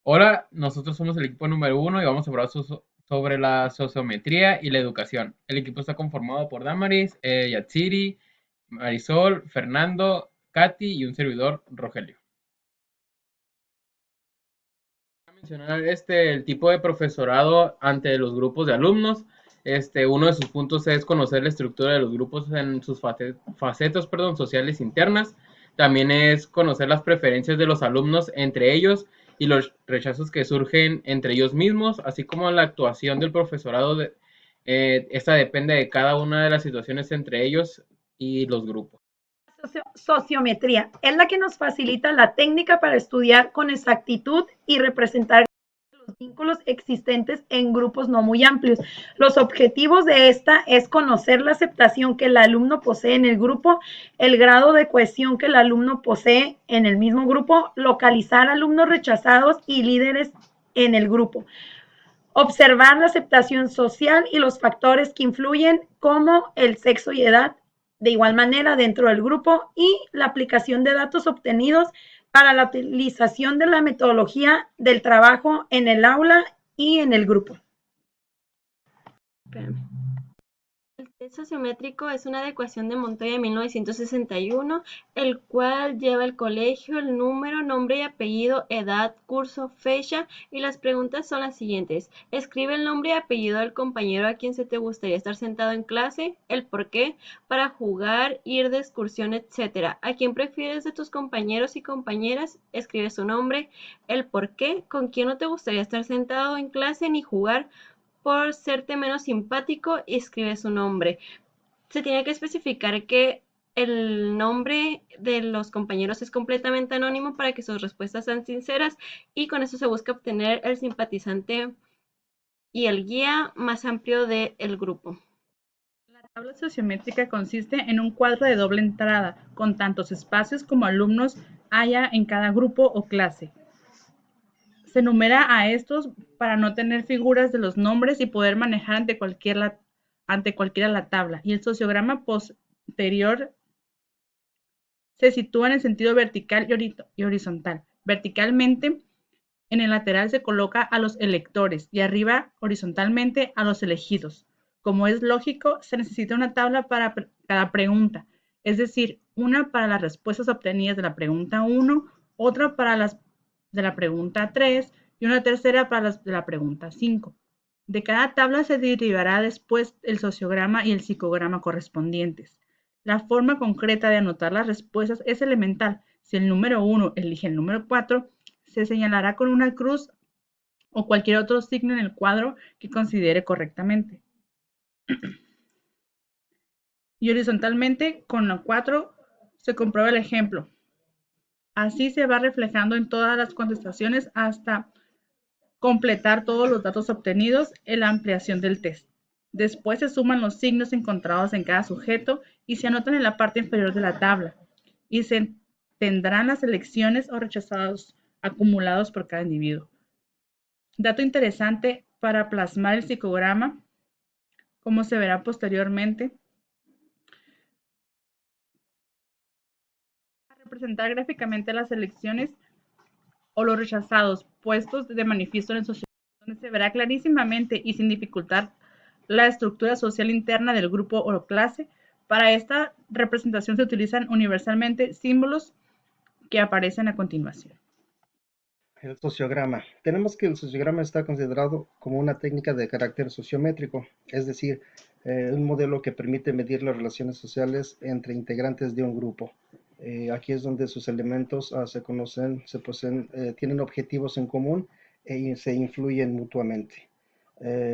Hola, nosotros somos el equipo número uno y vamos a hablar sobre la sociometría y la educación. El equipo está conformado por Damaris, Yatsiri, Marisol, Fernando, Katy y un servidor, Rogelio. Voy a mencionar el tipo de profesorado ante los grupos de alumnos. Uno de sus puntos es conocer la estructura de los grupos en sus facetas, sociales internas. También es conocer las preferencias de los alumnos entre ellos y los rechazos que surgen entre ellos mismos, así como la actuación del profesorado. Esta depende de cada una de las situaciones entre ellos y los grupos. Sociometría es la que nos facilita la técnica para estudiar con exactitud y representar los vínculos existentes en grupos no muy amplios. Los objetivos de esta es conocer la aceptación que el alumno posee en el grupo, el grado de cohesión que el alumno posee en el mismo grupo, localizar alumnos rechazados y líderes en el grupo, observar la aceptación social y los factores que influyen como el sexo y edad, de igual manera dentro del grupo, y la aplicación de datos obtenidos para la utilización de la metodología del trabajo en el aula y en el grupo. El test sociométrico es una adecuación de Montoya de 1961, el cual lleva el colegio, el número, nombre y apellido, edad, curso, fecha, y las preguntas son las siguientes. Escribe el nombre y apellido del compañero a quien se te gustaría estar sentado en clase, el por qué, para jugar, ir de excursión, etc. ¿A quién prefieres de tus compañeros y compañeras? Escribe su nombre, el por qué, con quién no te gustaría estar sentado en clase ni jugar, por serte menos simpático, escribe su nombre. Se tiene que especificar que el nombre de los compañeros es completamente anónimo para que sus respuestas sean sinceras, y con eso se busca obtener el simpatizante y el guía más amplio del grupo. La tabla sociométrica consiste en un cuadro de doble entrada, con tantos espacios como alumnos haya en cada grupo o clase. Se numera a estos para no tener figuras de los nombres y poder manejar ante cualquiera la tabla. Y el sociograma posterior se sitúa en el sentido vertical y horizontal. Verticalmente, en el lateral se coloca a los electores y arriba horizontalmente a los elegidos. Como es lógico, se necesita una tabla para cada pregunta, es decir, una para las respuestas obtenidas de la pregunta 1, otra para las de la pregunta 3 y una tercera para las de la pregunta 5. De cada tabla se derivará después el sociograma y el psicograma correspondientes. La forma concreta de anotar las respuestas es elemental. Si el número 1 elige el número 4, se señalará con una cruz o cualquier otro signo en el cuadro que considere correctamente. Y horizontalmente, con la 4 se comprueba el ejemplo. Así se va reflejando en todas las contestaciones hasta completar todos los datos obtenidos en la ampliación del test. Después se suman los signos encontrados en cada sujeto y se anotan en la parte inferior de la tabla. Y se tendrán las elecciones o rechazados acumulados por cada individuo. Dato interesante para plasmar el psicograma, como se verá posteriormente, representar gráficamente las elecciones o los rechazados puestos de manifiesto en el sociograma, donde se verá clarísimamente y sin dificultar la estructura social interna del grupo o clase. Para esta representación se utilizan universalmente símbolos que aparecen a continuación. El sociograma. Tenemos que el sociograma está considerado como una técnica de carácter sociométrico, es decir, un modelo que permite medir las relaciones sociales entre integrantes de un grupo. Aquí es donde sus elementos se conocen, se poseen, tienen objetivos en común y se influyen mutuamente.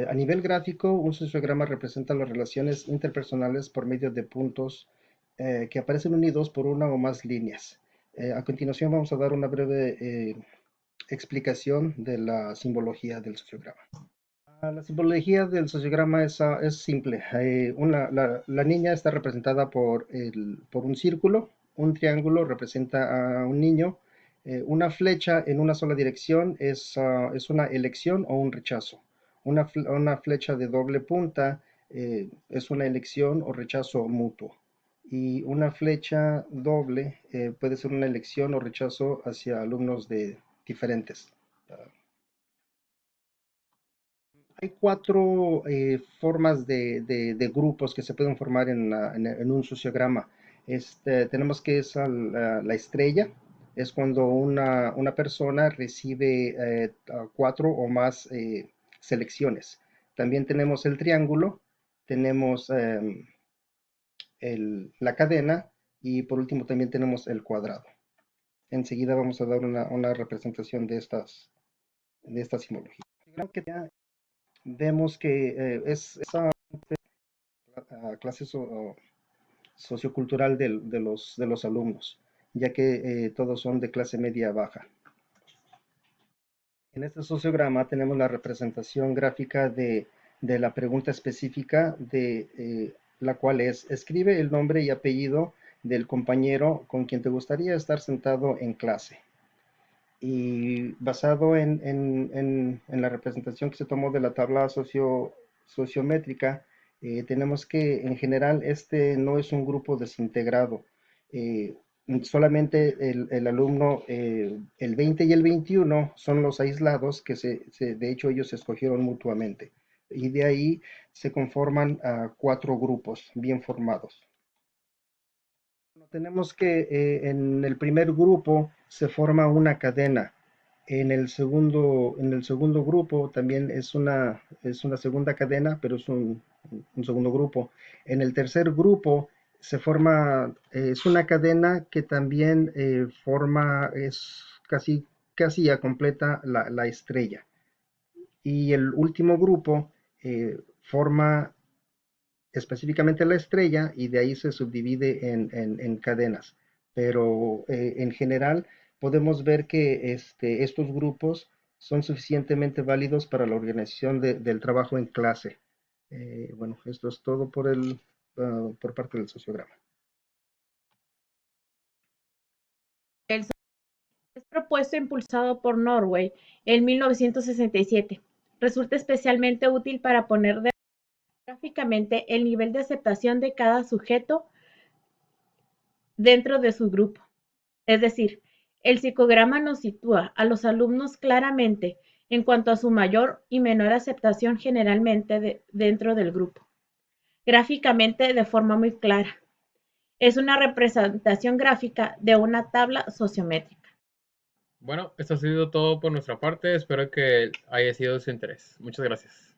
A nivel gráfico, un sociograma representa las relaciones interpersonales por medio de puntos que aparecen unidos por una o más líneas. A continuación vamos a dar una breve explicación de la simbología del sociograma. La simbología del sociograma es simple. La niña está representada por un círculo, un triángulo representa a un niño, una flecha en una sola dirección es una elección o un rechazo. Una flecha de doble punta es una elección o rechazo mutuo. Y una flecha doble puede ser una elección o rechazo hacia alumnos diferentes. Hay cuatro formas de grupos que se pueden formar en un sociograma. Tenemos que es la estrella, es cuando una persona recibe cuatro o más selecciones. También tenemos el triángulo, tenemos la cadena y por último también tenemos el cuadrado. Enseguida vamos a dar una representación de esta simbología. Vemos que es esa clase sociocultural de los alumnos, ya que todos son de clase media baja. En este sociograma tenemos la representación gráfica de la pregunta específica de la cual es: escribe el nombre y apellido del compañero con quien te gustaría estar sentado en clase. Y basado en la representación que se tomó de la tabla sociométrica, tenemos que en general este no es un grupo desintegrado. Eh, Solamente el alumno, el 20 y el 21 son los aislados que de hecho ellos se escogieron mutuamente. Y de ahí se conforman cuatro grupos bien formados. Tenemos que en el primer grupo se forma una cadena. En el segundo grupo también es una segunda cadena, pero es un segundo grupo. En el tercer grupo se forma, es una cadena que también es casi ya completa la estrella. Y el último grupo forma específicamente la estrella y de ahí se subdivide en cadenas. Pero en general podemos ver que estos grupos son suficientemente válidos para la organización del trabajo en clase. Bueno, esto es todo por parte del sociograma. El es propuesto e impulsado por Norway en 1967. Resulta especialmente útil para poner gráficamente el nivel de aceptación de cada sujeto dentro de su grupo. Es decir, el psicograma nos sitúa a los alumnos claramente en cuanto a su mayor y menor aceptación generalmente dentro del grupo, gráficamente de forma muy clara. Es una representación gráfica de una tabla sociométrica. Bueno, esto ha sido todo por nuestra parte. Espero que haya sido de su interés. Muchas gracias.